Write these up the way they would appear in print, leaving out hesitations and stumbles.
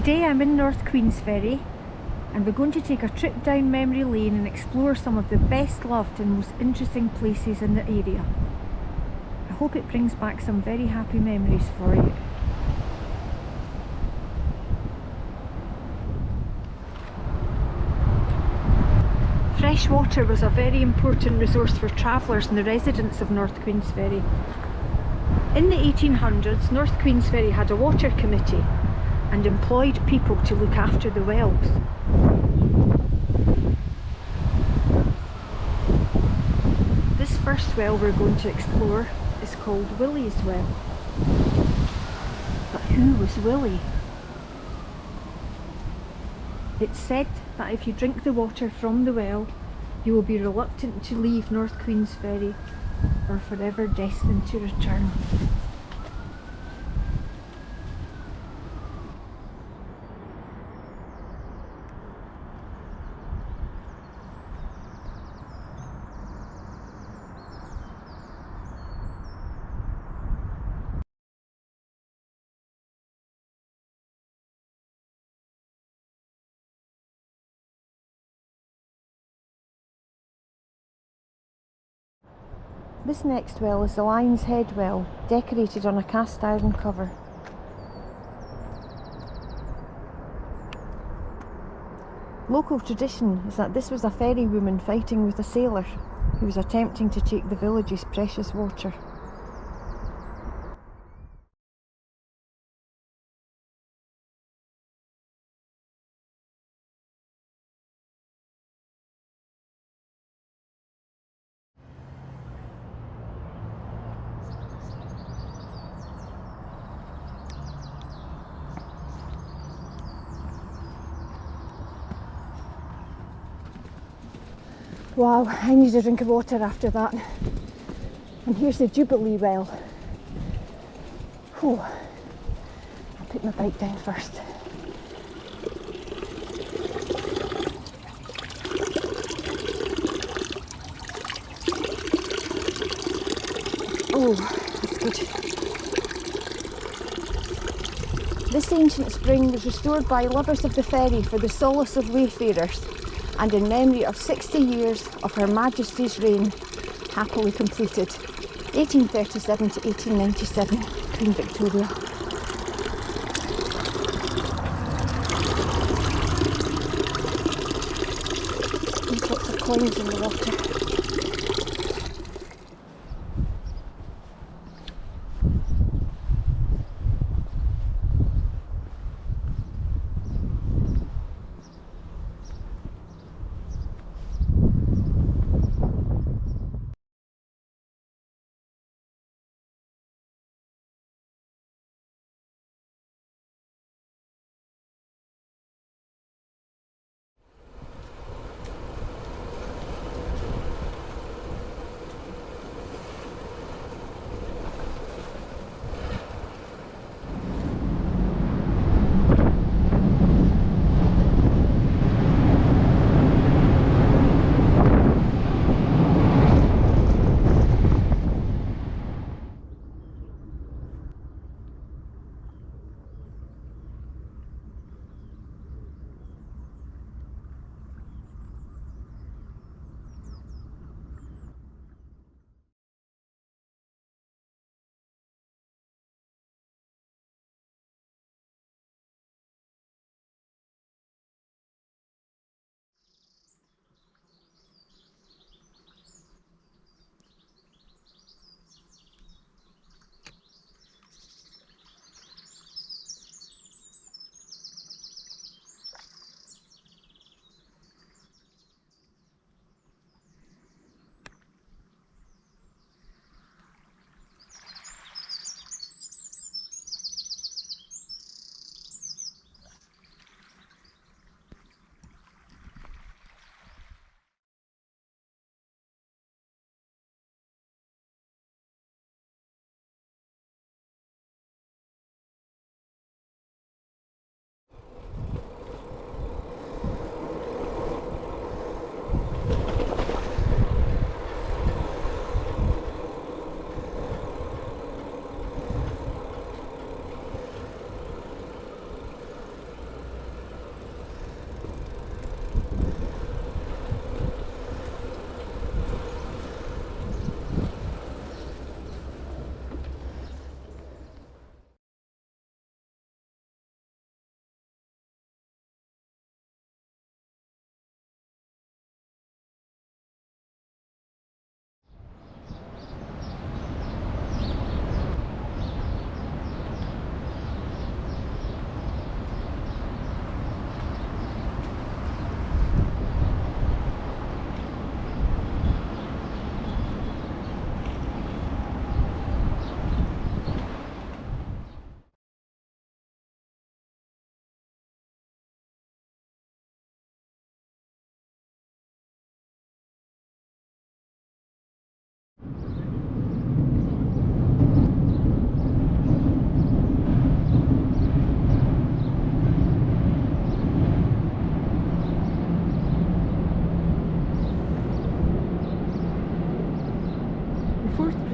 Today I'm in North Queensferry and we're going to take a trip down memory lane and explore some of the best loved and most interesting places in the area. I hope it brings back some very happy memories for you. Fresh water was a very important resource for travellers and the residents of North Queensferry. In the 1800s, North Queensferry had a water committee and employed people to look after the wells. This first well we're going to explore is called Willie's Well. But who was Willie? It's said that if you drink the water from the well, you will be reluctant to leave North Queensferry or forever destined to return. This next well is the Lion's Head Well, decorated on a cast iron cover. Local tradition is that this was a ferrywoman fighting with a sailor who was attempting to take the village's precious water. Wow, I need a drink of water after that. And here's the Jubilee Well. Whew. I'll put my bike down first. Oh, that's good. This ancient spring was restored by lovers of the ferry for the solace of wayfarers and in memory of 60 years of Her Majesty's reign, happily completed, 1837 to 1897, Queen Victoria. There's lots of coins in the water.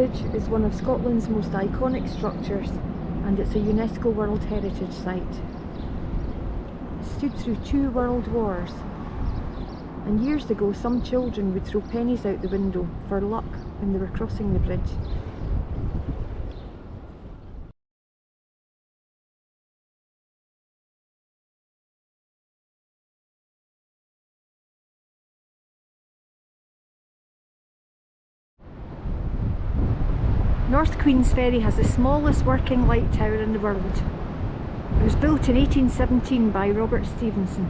Bridge is one of Scotland's most iconic structures and it's a UNESCO World Heritage Site. It stood through 2 world wars, and years ago some children would throw pennies out the window for luck when they were crossing the bridge. North Queensferry has the smallest working light tower in the world. It was built in 1817 by Robert Stevenson.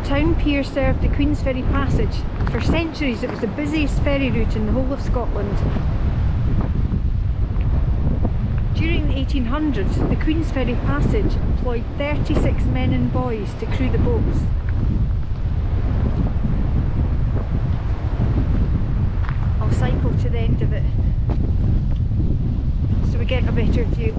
Town pier served the Queensferry Passage. For centuries it was the busiest ferry route in the whole of Scotland. During the 1800s, the Queensferry Passage employed 36 men and boys to crew the boats. I'll cycle to the end of it so we get a better view.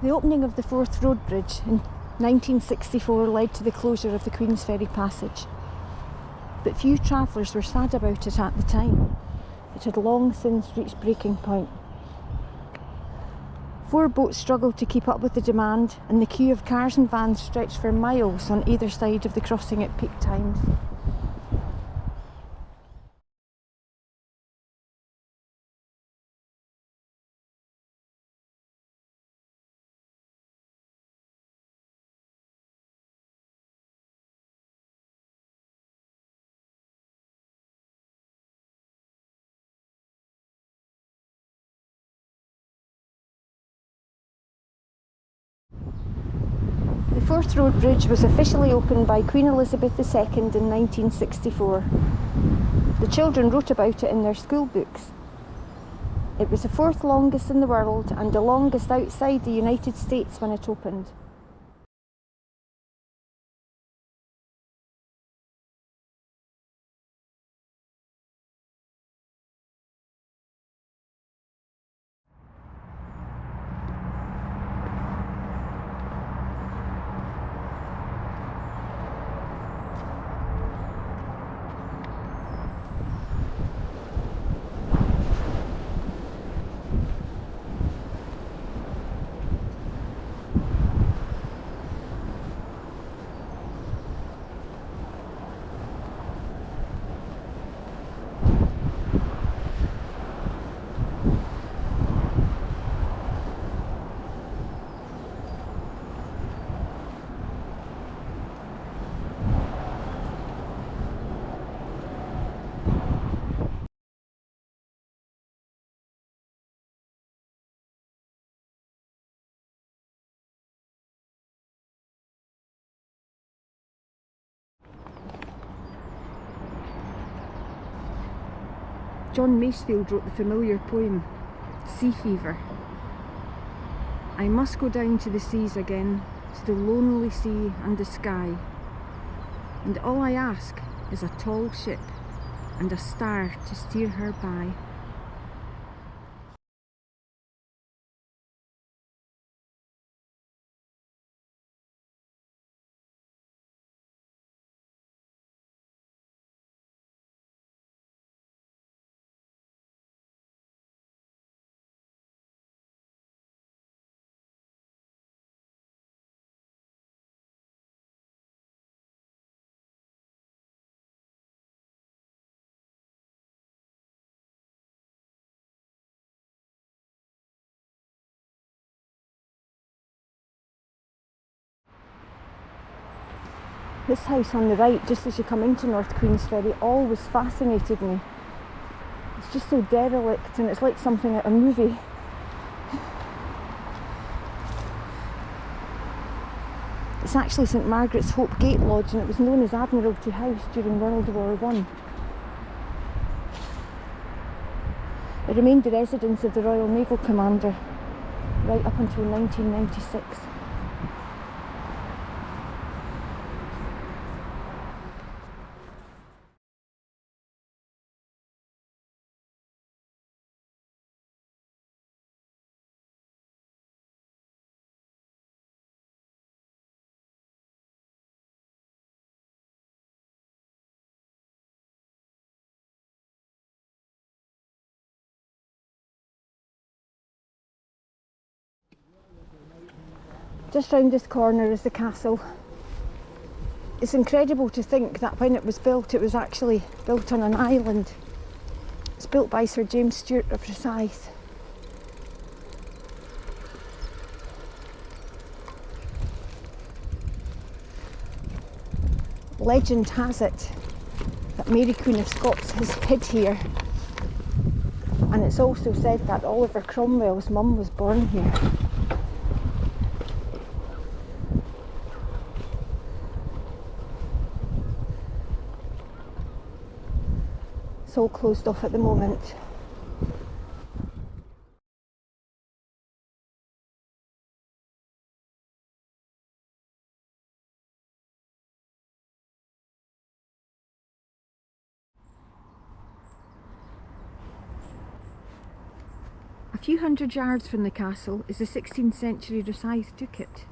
The opening of the Forth Road Bridge in 1964 led to the closure of the Queensferry Passage. But few travellers were sad about it at the time. It had long since reached breaking point. 4 boats struggled to keep up with the demand, and the queue of cars and vans stretched for miles on either side of the crossing at peak times. The Forth Road Bridge was officially opened by Queen Elizabeth II in 1964. The children wrote about it in their school books. It was the 4th longest in the world and the longest outside the United States when it opened. John Masefield wrote the familiar poem, Sea Fever. I must go down to the seas again, to the lonely sea and the sky, and all I ask is a tall ship and a star to steer her by. This house on the right, just as you come into North Queensferry, always fascinated me. It's just so derelict and it's like something out of a movie. It's actually St Margaret's Hope Gate Lodge, and it was known as Admiralty House during World War I. It remained the residence of the Royal Naval Commander right up until 1996. Just round this corner is the castle. It's incredible to think that when it was actually built on an island. It's built by Sir James Stewart of Rosyth. Legend has it that Mary Queen of Scots has hid here, and it's also said that Oliver Cromwell's mum was born here. It's all closed off at the moment. A few hundred yards from the castle is the 16th century Rosyth Ducat.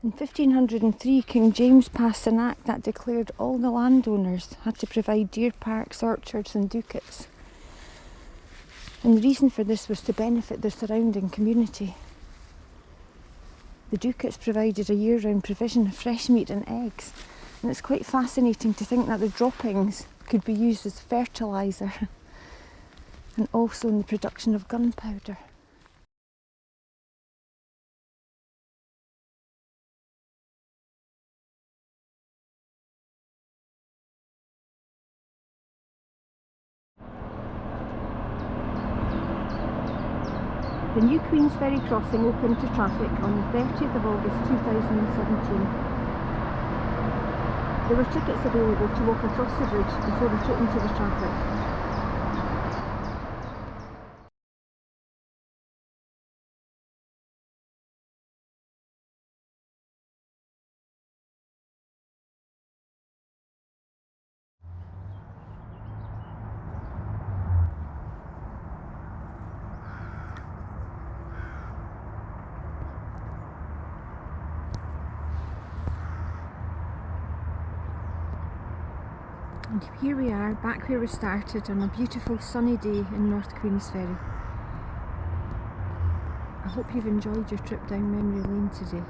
In 1503, King James passed an act that declared all the landowners had to provide deer parks, orchards and ducats. And the reason for this was to benefit the surrounding community. The ducats provided a year-round provision of fresh meat and eggs, and it's quite fascinating to think that the droppings could be used as fertiliser and also in the production of gunpowder. The new Queensferry crossing opened to traffic on the 30th of August 2017. There were tickets available to walk across the bridge before retreating to the traffic. And here we are, back where we started on a beautiful sunny day in North Queensferry. I hope you've enjoyed your trip down memory lane today.